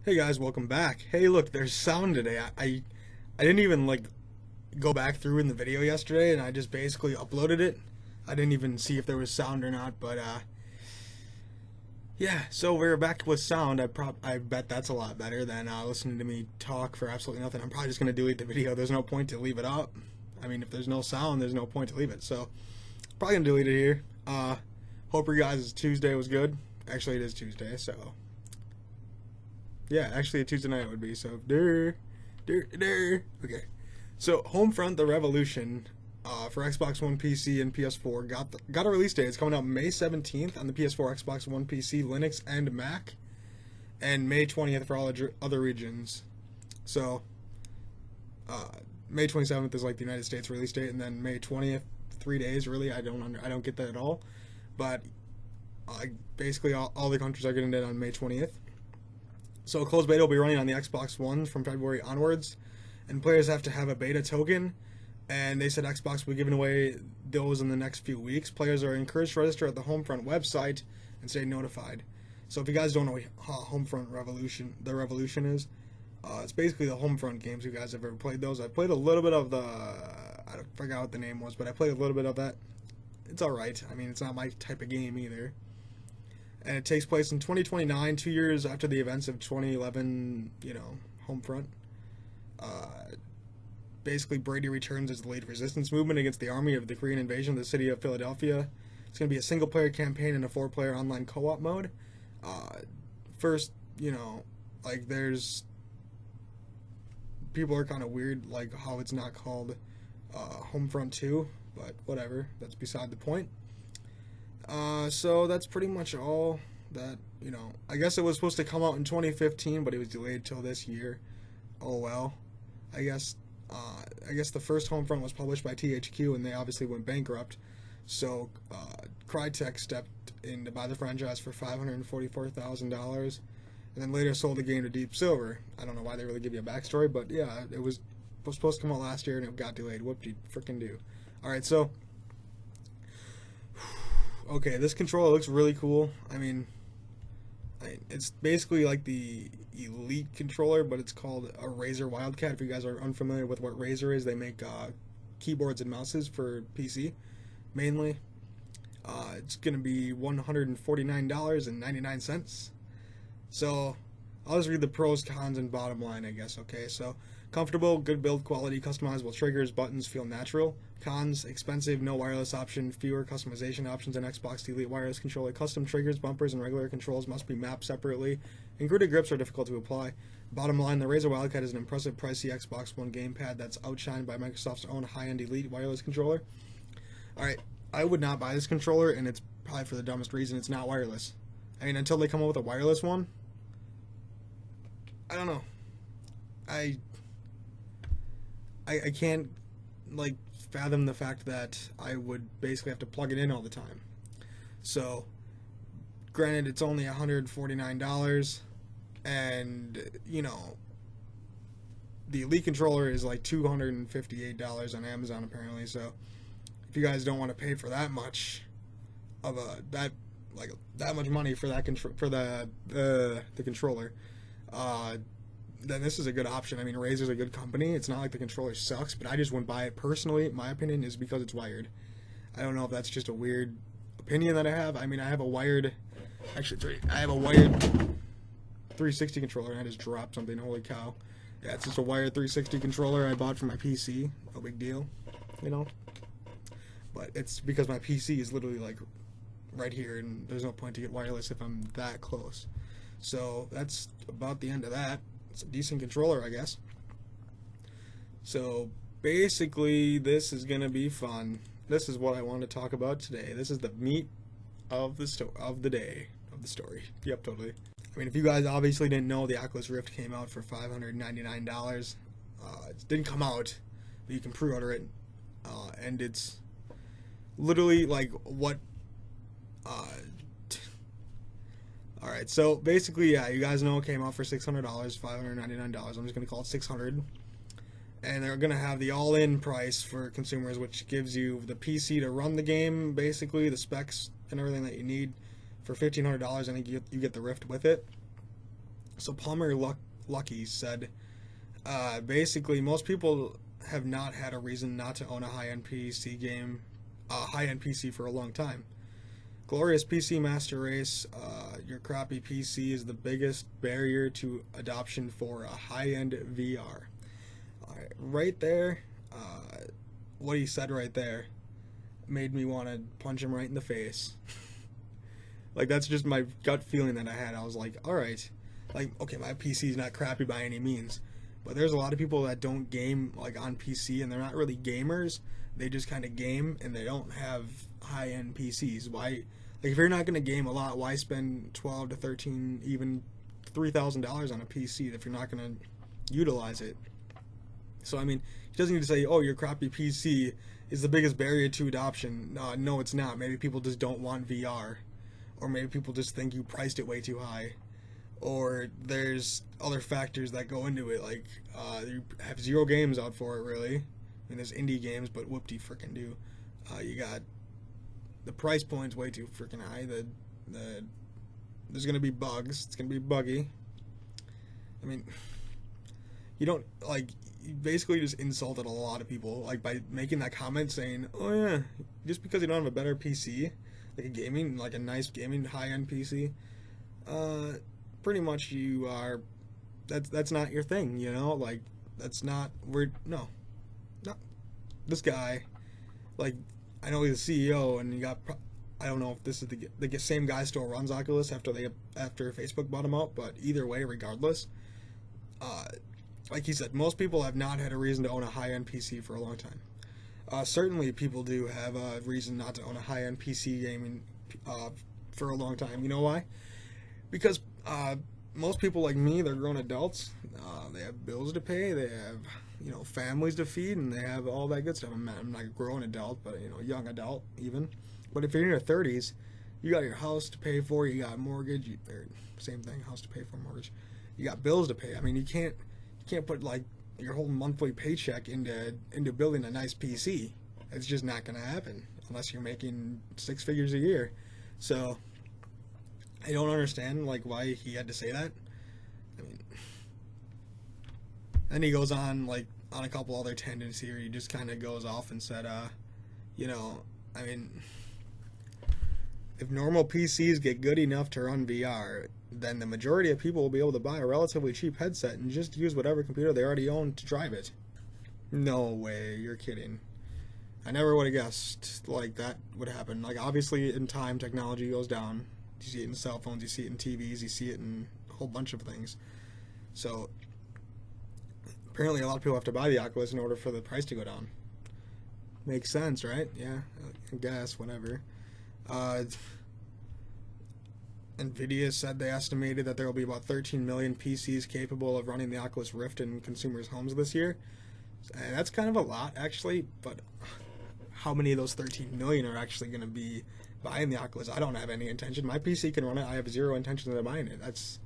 Hey guys, welcome back. Hey, look, there's sound today. I didn't even go back through in the video yesterday, and I just basically uploaded it. I didn't even see if there was sound or not, but yeah. So we're back with sound. I bet that's a lot better than listening to me talk for absolutely nothing. I'm probably just gonna delete the video. There's no point to leave it up. I mean, if there's no sound, there's no point to leave it. So probably gonna delete it here. Hope your guys' Tuesday was good. Actually, it is Tuesday, so. Yeah, actually a Tuesday night would be, so Okay. So Homefront the Revolution for Xbox One, PC, and PS4 got a release date. It's coming out May 17th on the PS4, Xbox One, PC, Linux, and Mac, and May 20th for all other regions. So May 27th is like the United States release date, and then May 20th, 3 days really. I don't get that at all, but basically all the countries are getting it on May 20th. So a closed beta will be running on the Xbox One from February onwards, and players have to have a beta token, and they said Xbox will be giving away those in the next few weeks. Players are encouraged to register at the Homefront website and stay notified. So if you guys don't know what Homefront the Revolution is, it's basically the Homefront games. You guys have ever played those? I played a little bit of I forgot what the name was, but I played a little bit of that. It's alright. I mean, it's not my type of game either. And it takes place in 2029, 2 years after the events of 2011, Homefront. Basically, Brady returns as the lead resistance movement against the army of the Korean invasion of the city of Philadelphia. It's going to be a single-player campaign and a 4-player online co-op mode. First, there's... People are kind of weird, like, how it's not called Homefront 2, but whatever. That's beside the point. So that's pretty much all that, I guess it was supposed to come out in 2015, but it was delayed till this year. Oh well. I guess the first Homefront was published by THQ, and they obviously went bankrupt. So, Crytek stepped in to buy the franchise for $544,000, and then later sold the game to Deep Silver. I don't know why they really give you a backstory, but yeah, it was supposed to come out last year, and it got delayed. Whoop-de-frickin-do. Alright, so... Okay, this controller looks really cool. I mean, it's basically like the Elite controller, but it's called a Razer Wildcat. If you guys are unfamiliar with what Razer is, they make keyboards and mouses for PC, mainly. It's going to be $149.99. So, I'll just read the pros, cons, and bottom line, I guess, okay? So, comfortable, good build quality, customizable triggers, buttons feel natural. Cons, expensive, no wireless option, fewer customization options than Xbox Elite wireless controller. Custom triggers, bumpers, and regular controls must be mapped separately. Included grips are difficult to apply. Bottom line, the Razer Wildcat is an impressive, pricey Xbox One gamepad that's outshined by Microsoft's own high-end Elite wireless controller. Alright, I would not buy this controller, and it's probably for the dumbest reason. It's not wireless. I mean, until they come up with a wireless one, I don't know. I can't, fathom the fact that I would basically have to plug it in all the time. So, granted, it's only $149, and, the Elite controller is like $258 on Amazon, apparently, so if you guys don't want to pay for that much of that much money for that the controller, then this is a good option. I mean, Razer's a good company. It's not like the controller sucks, but I just wouldn't buy it personally. My opinion is because it's wired. I don't know if that's just a weird opinion that I have. I mean, I have a wired 360 controller, and I just dropped something. Holy cow. Yeah, it's just a wired 360 controller I bought for my PC. No big deal, But it's because my PC is literally, right here, and there's no point to get wireless if I'm that close. So that's about the end of that. It's a decent controller, I guess. So basically, this is gonna be fun. This is what I want to talk about today. This is the meat of the story. Yep, totally. I mean, if you guys obviously didn't know, the Oculus Rift came out for $599. It didn't come out, but you can pre-order it, and it's literally what. Alright, so basically, yeah, you guys know it came out for $600, $599. I'm just going to call it $600. And they're going to have the all-in price for consumers, which gives you the PC to run the game, basically, the specs and everything that you need for $1,500. I think you get the Rift with it. So Palmer Lucky said, basically, most people have not had a reason not to own a high-end PC for a long time. Glorious PC Master Race, your crappy PC is the biggest barrier to adoption for a high-end VR. Right there, what he said right there made me want to punch him right in the face. Like, that's just my gut feeling that I had. I was like, alright, like, okay, my PC is not crappy by any means, but there's a lot of people that don't game, like, on PC, and they're not really gamers. They just kind of game, and they don't have high-end PCs. Why? Like, if you're not going to game a lot, why spend $12 to $13, even $3,000 on a PC if you're not going to utilize it? So, I mean, he doesn't need to say, oh, your crappy PC is the biggest barrier to adoption. No, it's not. Maybe people just don't want VR. Or maybe people just think you priced it way too high. Or there's other factors that go into it, like you have 0 games out for it, really. I mean, there's indie games, but whoop-de-frickin' do. You got the price point's way too freaking high. There's gonna be bugs. It's gonna be buggy. I mean, you don't, like, you basically just insulted a lot of people, like, by making that comment saying, oh yeah, just because you don't have a better PC, like a nice gaming high-end PC, pretty much you are, that's not your thing, you know, like, that's not, no, this guy, like, I know he's the CEO, and I don't know if this is the same guy still runs Oculus after Facebook bought him out, but either way, regardless, like he said, most people have not had a reason to own a high-end PC for a long time. Certainly, people do have a reason not to own a high-end PC gaming for a long time. You know why? Because most people like me, they're grown adults. They have bills to pay. They have, families to feed, and they have all that good stuff. I'm not a grown adult, but young adult even. But if you're in your 30s, you got your house to pay for. You got mortgage. Same thing, house to pay for, mortgage. You got bills to pay. I mean, you can't put like your whole monthly paycheck into building a nice PC. It's just not going to happen unless you're making 6 figures a year. So I don't understand like why he had to say that. I mean, then he goes on like on a couple other tangents here. He just kind of goes off and said, I mean, if normal PCs get good enough to run VR, then the majority of people will be able to buy a relatively cheap headset and just use whatever computer they already own to drive it. No way, you're kidding. I never would have guessed like that would happen. Like, obviously in time technology goes down. You see it in cell phones, you see it in TVs, you see it in a whole bunch of things. So apparently a lot of people have to buy the Oculus in order for the price to go down. Makes sense, right? Yeah, I guess, whatever. NVIDIA said they estimated that there will be about 13 million PCs capable of running the Oculus Rift in consumers' homes this year. And that's kind of a lot, actually, but how many of those 13 million are actually going to be buying the Oculus? I don't have any intention. My PC can run it. I have zero intention of buying it. It's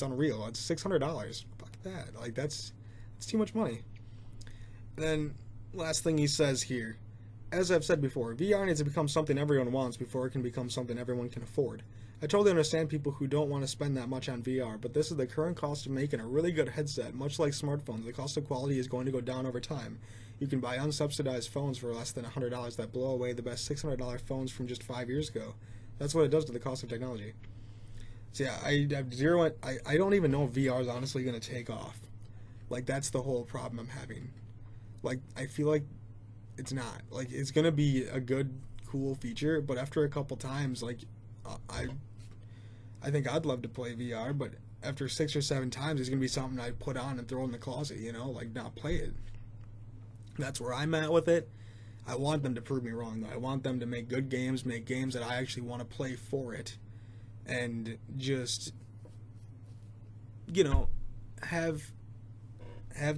unreal. It's $600. Fuck that. Like, that's too much money. And then, last thing he says here. As I've said before, VR needs to become something everyone wants before it can become something everyone can afford. I totally understand people who don't want to spend that much on VR, but this is the current cost of making a really good headset. Much like smartphones, the cost of quality is going to go down over time. You can buy unsubsidized phones for less than $100 that blow away the best $600 phones from just 5 years ago. That's what it does to the cost of technology. So yeah, I don't even know if VR is honestly going to take off. Like, that's the whole problem I'm having. Like, I feel like it's not. Like, it's going to be a good, cool feature, but after a couple times, like, I think I'd love to play VR, but after 6 or 7 times, it's going to be something I put on and throw in the closet, like, not play it. That's where I'm at with it. I want them to prove me wrong, though. I want them to make good games, make games that I actually want to play for it, and just, have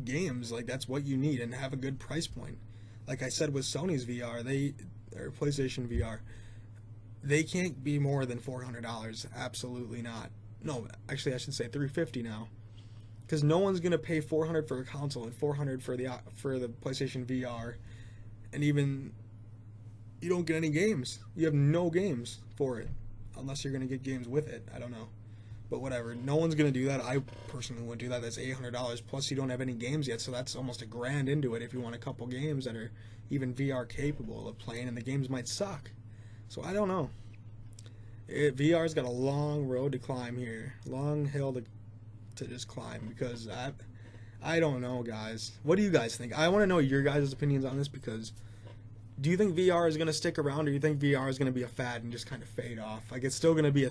games. Like, that's what you need, and have a good price point. Like I said with Sony's VR, or PlayStation VR, they can't be more than $400. Absolutely not. No, actually, I should say $350 now, because no one's gonna pay $400 for a console and $400 for the PlayStation VR, and even you don't get any games. You have no games for it, unless you're gonna get games with it. I don't know, But whatever, no one's gonna do that. I personally wouldn't do that. That's $800. Plus, you don't have any games yet, so that's almost $1,000 into it. If you want a couple games that are even VR capable of playing, and the games might suck. So I don't know. VR's got a long road to climb here, long hill to just climb, because I don't know, guys. What do you guys think? I want to know your guys' opinions on this, because do you think VR is going to stick around, or do you think VR is going to be a fad and just kind of fade off? Like, it's still going to be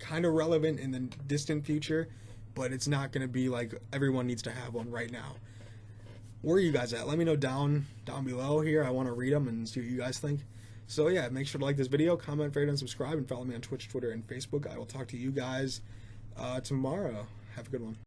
kind of relevant in the distant future, but it's not going to be like everyone needs to have one right now. Where are you guys at? Let me know down below here. I want to read them and see what you guys think. So yeah, make sure to like this video, comment, favorite, and subscribe, and follow me on Twitch, Twitter, and Facebook. I will talk to you guys tomorrow. Have a good one.